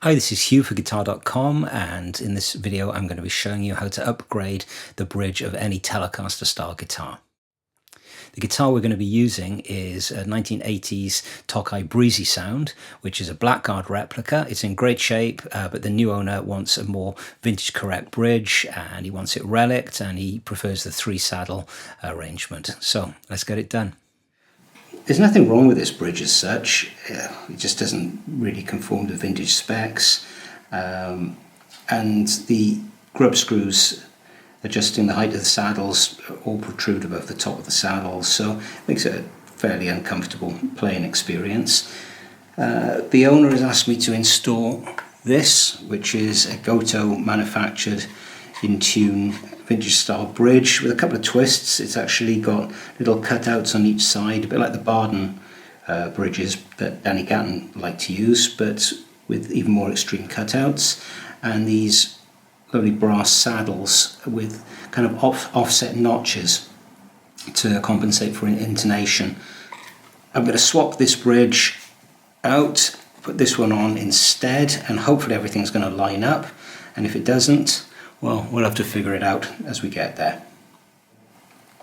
Hi, this is Hugh for Guitar.com, and in this video I'm going to be showing you how to upgrade the bridge of any Telecaster-style guitar. The guitar we're going to be using is a 1980s Tokai Breezy Sound, which is a blackguard replica. It's in great shape, but the new owner wants a more vintage correct bridge, and he wants it relicked, and he prefers the 3-saddle arrangement. So let's get it done. There's nothing wrong with this bridge as such. It just doesn't really conform to vintage specs, and the grub screws adjusting the height of the saddles all protrude above the top of the saddles, so it makes it a fairly uncomfortable playing experience. The owner has asked me to install this, which is a Goto manufactured in tune vintage style bridge with a couple of twists. It's actually got little cutouts on each side, a bit like the Barden bridges that Danny Gatton liked to use, but with even more extreme cutouts, and these lovely brass saddles with kind of offset notches to compensate for an intonation. I'm going to swap this bridge out, put this one on instead, and hopefully everything's going to line up, and if it doesn't, well, we'll have to figure it out as we get there.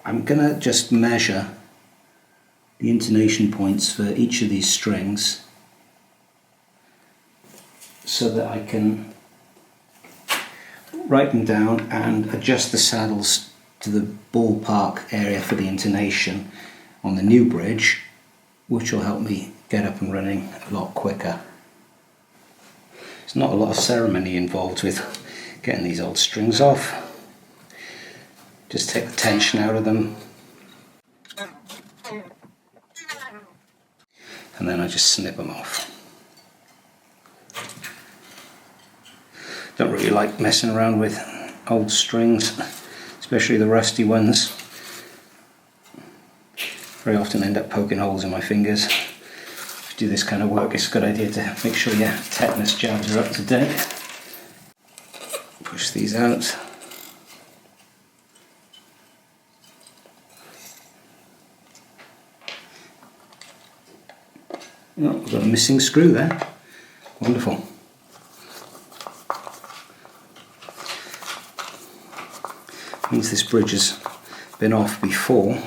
I'm going to just measure the intonation points for each of these strings so that I can write them down and adjust the saddles to the ballpark area for the intonation on the new bridge, which will help me get up and running a lot quicker. There's not a lot of ceremony involved with getting these old strings off. Just take the tension out of them, and then I just snip them off. Don't really like messing around with old strings, especially the rusty ones. Very often end up poking holes in my fingers. If you do this kind of work, it's a good idea to make sure your tetanus jabs are up to date. Push these out. Oh, we've got a missing screw there. Wonderful. Means this bridge has been off before.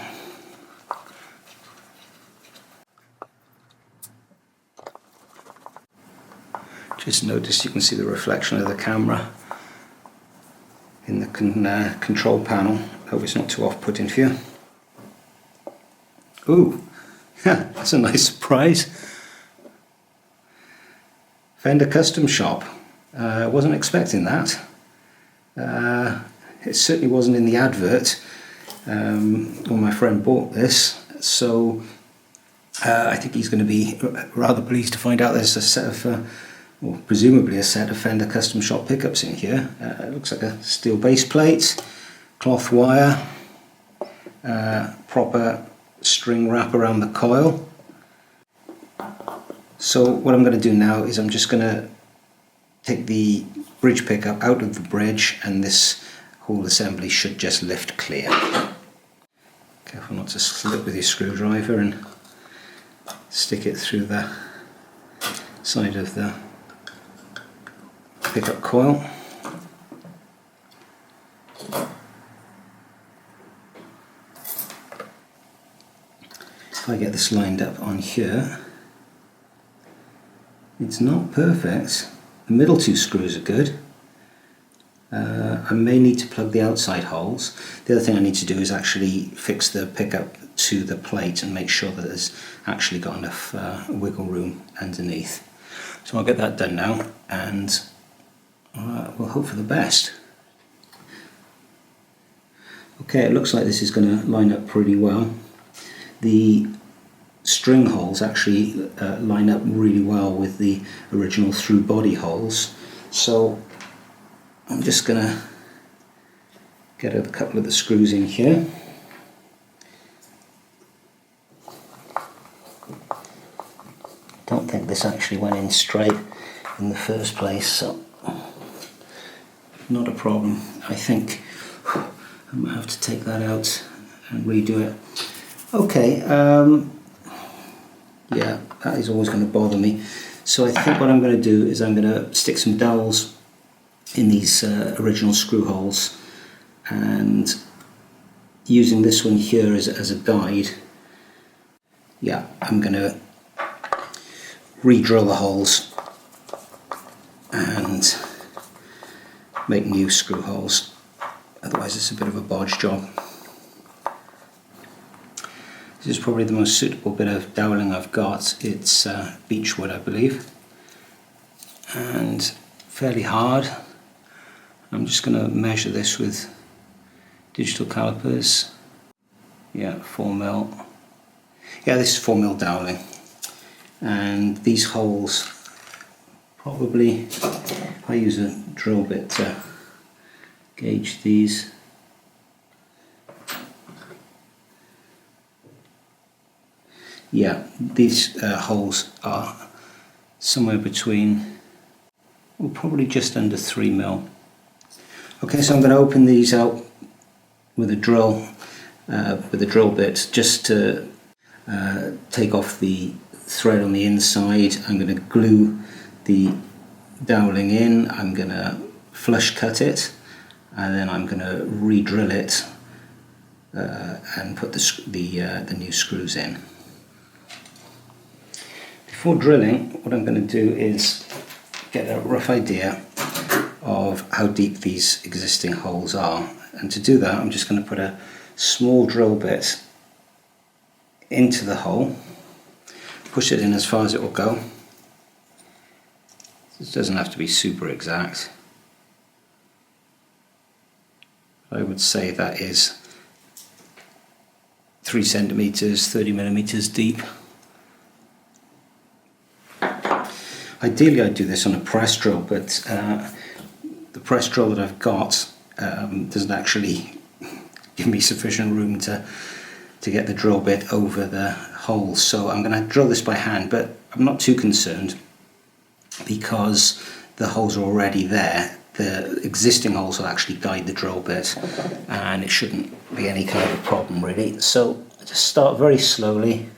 Just notice you can see the reflection of the camera in the control panel. Hope it's not too off-putting for you. Ooh, that's a nice surprise. Fender Custom Shop. Wasn't expecting that. It certainly wasn't in the advert when my friend bought this, so I think he's going to be rather pleased to find out there's a set of well, presumably a set of Fender Custom Shop pickups in here. It looks like a steel base plate, cloth wire, proper string wrap around the coil. So what I'm going to do now is I'm just going to take the bridge pickup out of the bridge, and this whole assembly should just lift clear. Careful not to slip with your screwdriver and stick it through the side of the pickup coil. If I get this lined up on here, it's not perfect. The middle two screws are good. I may need to plug the outside holes. The other thing I need to do is actually fix the pickup to the plate and make sure that there's actually got enough wiggle room underneath. So I'll get that done now, and we'll hope for the best. Okay, it looks like this is going to line up pretty well. The string holes actually line up really well with the original through body holes, so I'm just going to get a couple of the screws in here. Don't think this actually went in straight in the first place, so not a problem. I think I might have to take that out and redo it. Okay, yeah, that is always going to bother me. So I think what I'm going to do is I'm going to stick some dowels in these original screw holes, and using this one here as a guide, yeah, I'm going to re-drill the holes and make new screw holes, otherwise it's a bit of a bodge job. This is probably the most suitable bit of doweling I've got. It's beechwood, I believe, and fairly hard. I'm just going to measure this with digital calipers. Yeah, 4mm. Yeah, this is 4mm doweling. And these holes, probably, I use a drill bit to gauge these. Yeah, these holes are somewhere between, well, probably just under 3mm. Okay, so I'm going to open these out with a drill bit, just to take off the thread on the inside. I'm going to glue the doweling in. I'm going to flush cut it, and then I'm going to re-drill it and put the new screws in. Before drilling, what I'm going to do is get a rough idea of how deep these existing holes are, and to do that I'm just going to put a small drill bit into the hole, push it in as far as it will go. This doesn't have to be super exact. I would say that is 3 centimeters, 30mm deep. Ideally I'd do this on a press drill, but the press drill that I've got doesn't actually give me sufficient room to get the drill bit over the hole, so I'm going to drill this by hand, but I'm not too concerned because the holes are already there. The existing holes will actually guide the drill bit, and it shouldn't be any kind of problem really. So I just start very slowly.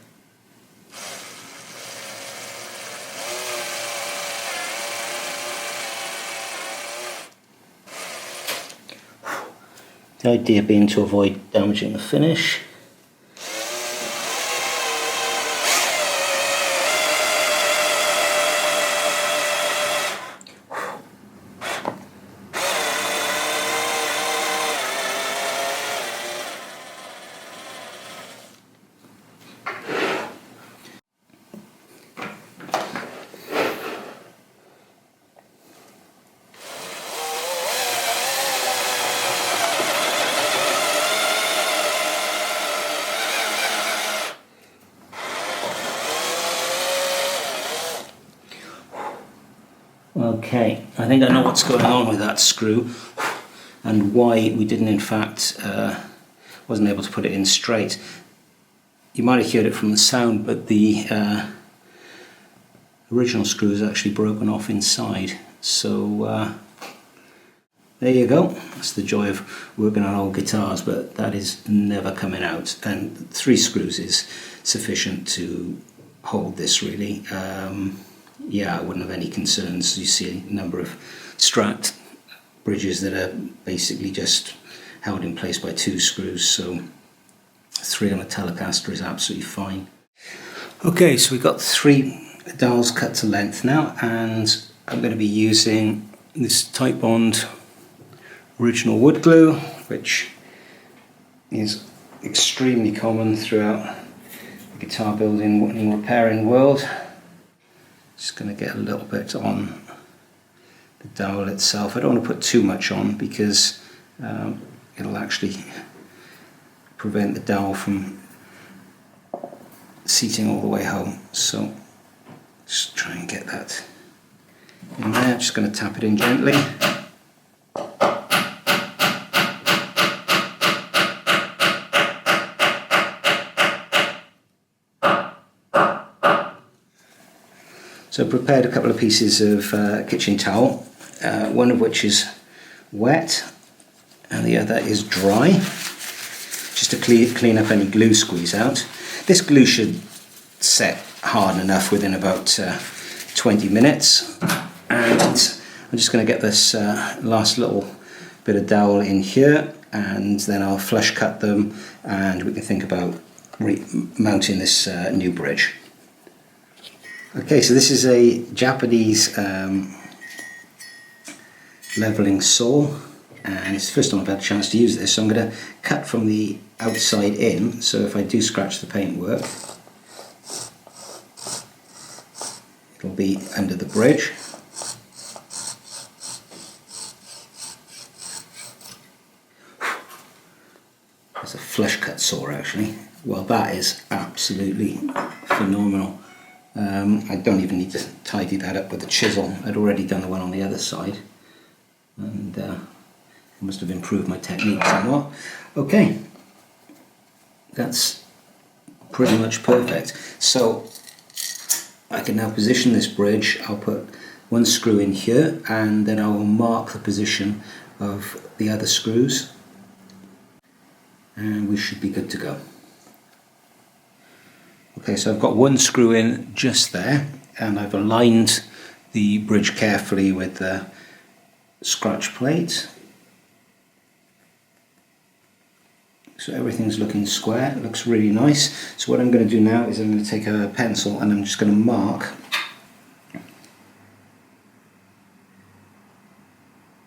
The idea being to avoid damaging the finish. Okay, I think I know what's going on with that screw and why we didn't, in fact, wasn't able to put it in straight. You might have heard it from the sound, but the original screw is actually broken off inside. So there you go. That's the joy of working on old guitars, but that is never coming out. And 3 screws is sufficient to hold this really. Yeah, I wouldn't have any concerns. You see a number of Strat bridges that are basically just held in place by 2 screws, so 3 on a Telecaster is absolutely fine. Okay, so we've got 3 dowels cut to length now, and I'm going to be using this Titebond original wood glue, which is extremely common throughout the guitar building and repairing world. Just going to get a little bit on the dowel itself. I don't want to put too much on because it'll actually prevent the dowel from seating all the way home. So just try and get that in there. Just going to tap it in gently. So I prepared a couple of pieces of kitchen towel, one of which is wet and the other is dry, just to clean up any glue squeeze out. This glue should set hard enough within about 20 minutes, and I'm just going to get this last little bit of dowel in here, and then I'll flush cut them and we can think about mounting this new bridge. Okay, so this is a Japanese leveling saw, and it's the first time I've had a chance to use this, so I'm going to cut from the outside in, so if I do scratch the paintwork it'll be under the bridge. It's a flush cut saw actually. Well, that is absolutely phenomenal. I don't even need to tidy that up with a chisel. I'd already done the one on the other side, and I must have improved my technique somewhat. Okay, that's pretty much perfect. So I can now position this bridge. I'll put one screw in here, and then I will mark the position of the other screws, and we should be good to go. Okay, so I've got one screw in just there, and I've aligned the bridge carefully with the scratch plate. So everything's looking square, it looks really nice. So what I'm going to do now is I'm going to take a pencil and I'm just going to mark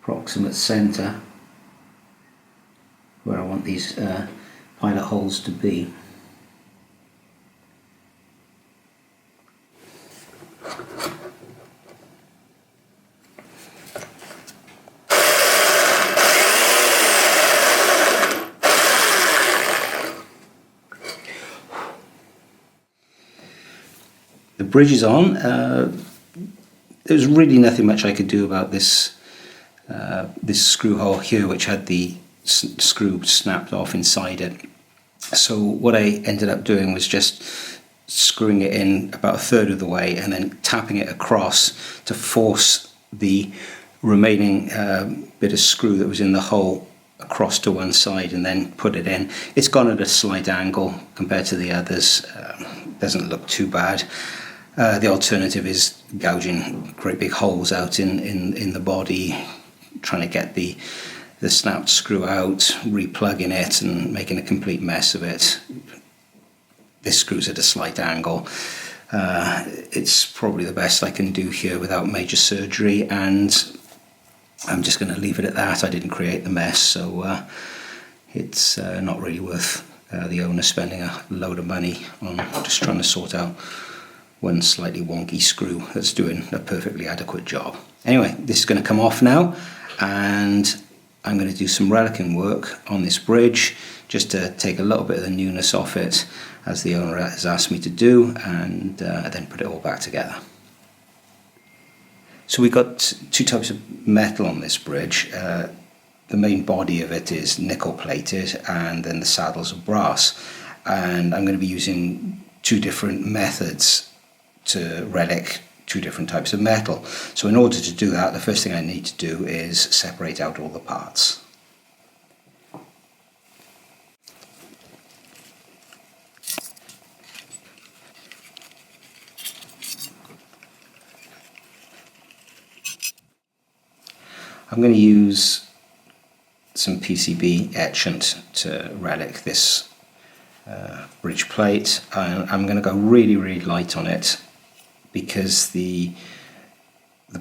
approximate centre where I want these pilot holes to be. The bridge is on. There's really nothing much I could do about this this screw hole here, which had the screw snapped off inside it. So what I ended up doing was just screwing it in about a third of the way and then tapping it across to force the remaining bit of screw that was in the hole across to one side and then put it in. It's gone at a slight angle compared to the others. Doesn't look too bad. The alternative is gouging great big holes out in the body, trying to get the snapped screw out, replugging it and making a complete mess of it. This screw's at a slight angle. It's probably the best I can do here without major surgery, and I'm just going to leave it at that. I didn't create the mess, so it's not really worth the owner spending a load of money on just trying to sort out one slightly wonky screw that's doing a perfectly adequate job. Anyway, this is going to come off now, and I'm going to do some relicing work on this bridge just to take a little bit of the newness off it, as the owner has asked me to do, and then put it all back together. So we've got two types of metal on this bridge. The main body of it is nickel plated, and then the saddles are brass, and I'm going to be using two different methods to relic two different types of metal. So in order to do that, the first thing I need to do is separate out all the parts. I'm going to use some PCB etchant to relic this bridge plate. I'm going to go really light on it, because the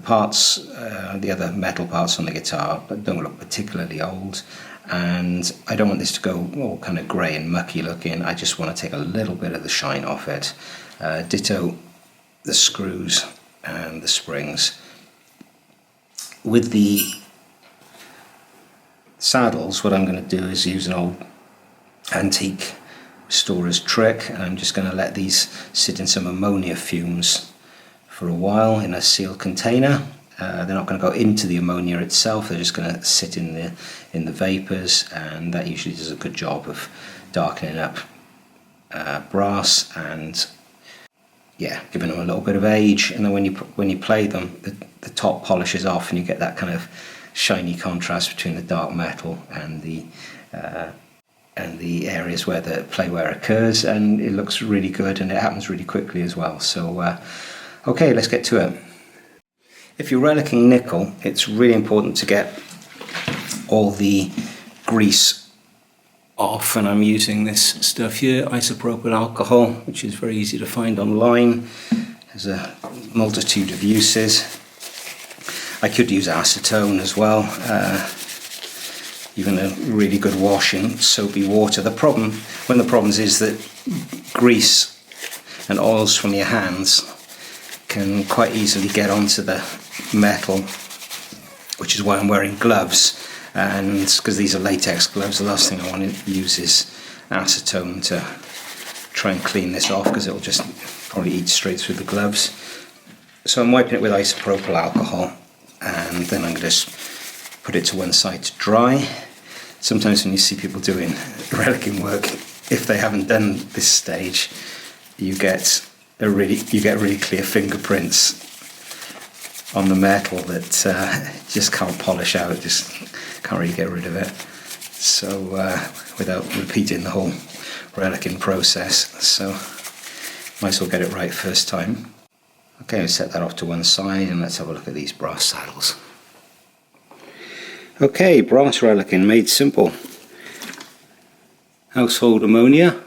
parts, the other metal parts on the guitar don't look particularly old, and I don't want this to go all kind of grey and mucky looking. I just want to take a little bit of the shine off it. Ditto the screws and the springs. With the saddles, what I'm going to do is use an old antique restorer's trick, and I'm just going to let these sit in some ammonia fumes for a while in a sealed container. They're not going to go into the ammonia itself, they're just going to sit in the vapors, and that usually does a good job of darkening up brass and giving them a little bit of age. And then when you play them, the top polishes off and you get that kind of shiny contrast between the dark metal and the areas where the play wear occurs, and it looks really good, and it happens really quickly as well. So Okay, let's get to it. If you're relicing nickel, it's really important to get all the grease off, and I'm using this stuff here, isopropyl alcohol, which is very easy to find online. There's a multitude of uses. I could use acetone as well, even a really good wash in soapy water. One of the problems is that grease and oils from your hands can quite easily get onto the metal, which is why I'm wearing gloves. And because these are latex gloves, the last thing I want to use is acetone to try and clean this off, because it'll just probably eat straight through the gloves. So I'm wiping it with isopropyl alcohol, and then I'm going to just put it to one side to dry. Sometimes when you see people doing relicing work, if they haven't done this stage, you get really clear fingerprints on the metal that just can't polish out, just can't really get rid of it. So without repeating the whole relicing process, so might as well get it right first time. Okay, I'll set that off to one side, and let's have a look at these brass saddles. Okay, brass relicing made simple. Household ammonia,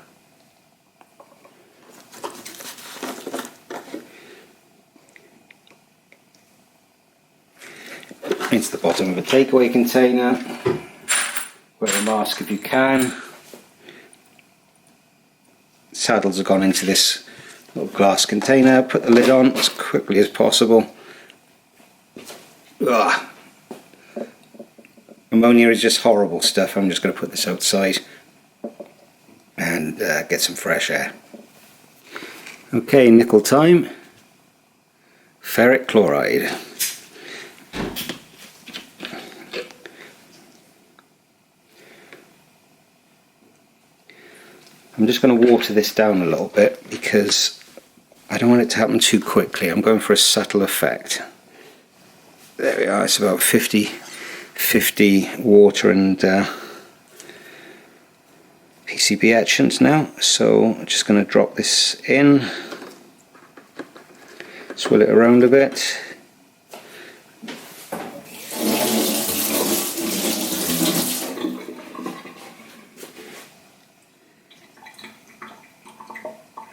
into the bottom of a takeaway container. Wear a mask if you can. Saddles have gone into this little glass container. Put the lid on as quickly as possible. Ugh. Ammonia is just horrible stuff. I'm just going to put this outside and get some fresh air. Okay, nickel time. Ferric chloride. I'm just going to water this down a little bit because I don't want it to happen too quickly. I'm going for a subtle effect. There we are, it's about 50-50 water and PCB etchants now. So I'm just going to drop this in, swirl it around a bit.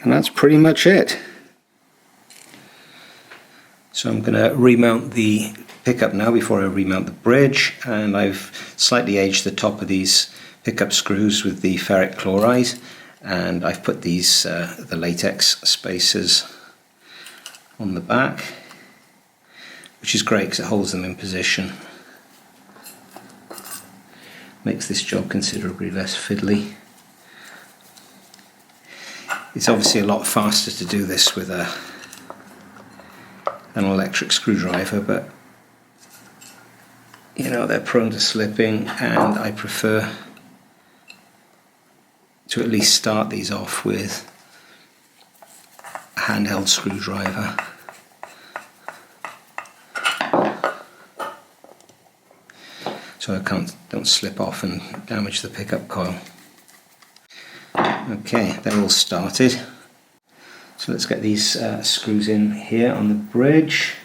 And that's pretty much it. So I'm going to remount the pickup now before I remount the bridge, and I've slightly aged the top of these pickup screws with the ferric chloride, and I've put these the latex spacers on the back, which is great because it holds them in position. Makes this job considerably less fiddly. It's obviously a lot faster to do this with an electric screwdriver, but you know, they're prone to slipping, and I prefer to at least start these off with a handheld screwdriver. So I don't slip off and damage the pickup coil. Okay, they're all started. So let's get these screws in here on the bridge.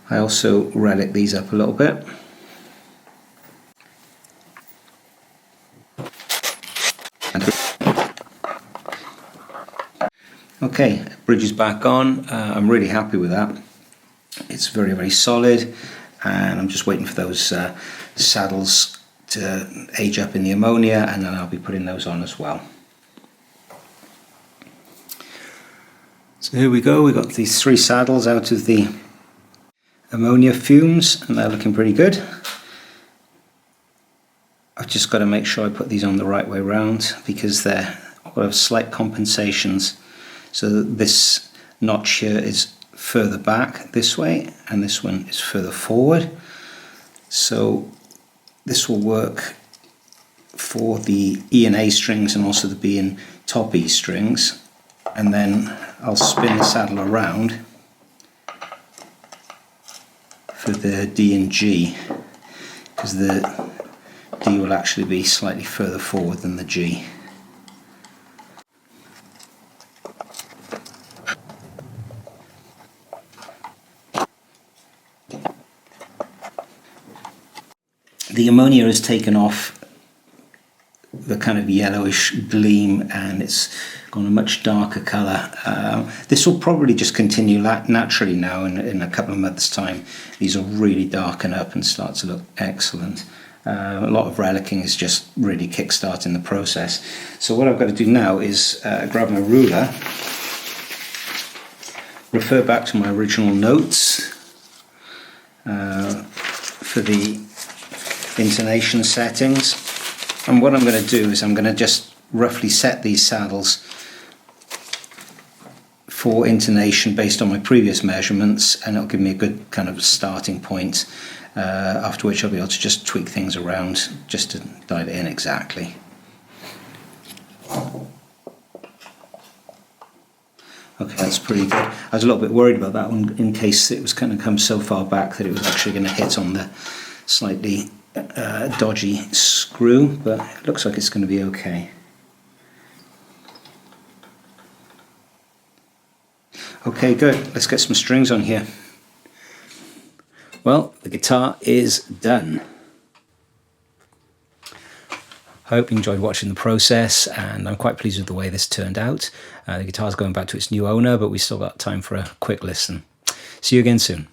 I also relic these up a little bit. Okay, bridge is back on. I'm really happy with that. It's very, very solid, and I'm just waiting for those saddles to age up in the ammonia, and then I'll be putting those on as well. So here we go, we've got these 3 saddles out of the ammonia fumes, and they're looking pretty good. I've just got to make sure I put these on the right way round, because they're got to have slight compensations, so that this notch here is further back this way and this one is further forward. So this will work for the E and A strings and also the B and top E strings, and then I'll spin the saddle around for the D and G, because the D will actually be slightly further forward than the G. The ammonia has taken off the kind of yellowish gleam and it's gone a much darker colour. This will probably just continue naturally now in a couple of months' time. These will really darken up and start to look excellent. A lot of relicing is just really kick-starting the process. So what I've got to do now is grab my ruler, refer back to my original notes for the intonation settings. And what I'm going to do is I'm going to just roughly set these saddles for intonation based on my previous measurements, and it'll give me a good kind of starting point, after which I'll be able to just tweak things around just to dial it in exactly. Okay, that's pretty good. I was a little bit worried about that one in case it was going to come so far back that it was actually going to hit on the slightly dodgy screw, but it looks like it's going to be okay. Okay, good. Let's get some strings on here. Well, the guitar is done. I hope you enjoyed watching the process, and I'm quite pleased with the way this turned out. The guitar's going back to its new owner, but we've still got time for a quick listen. See you again soon.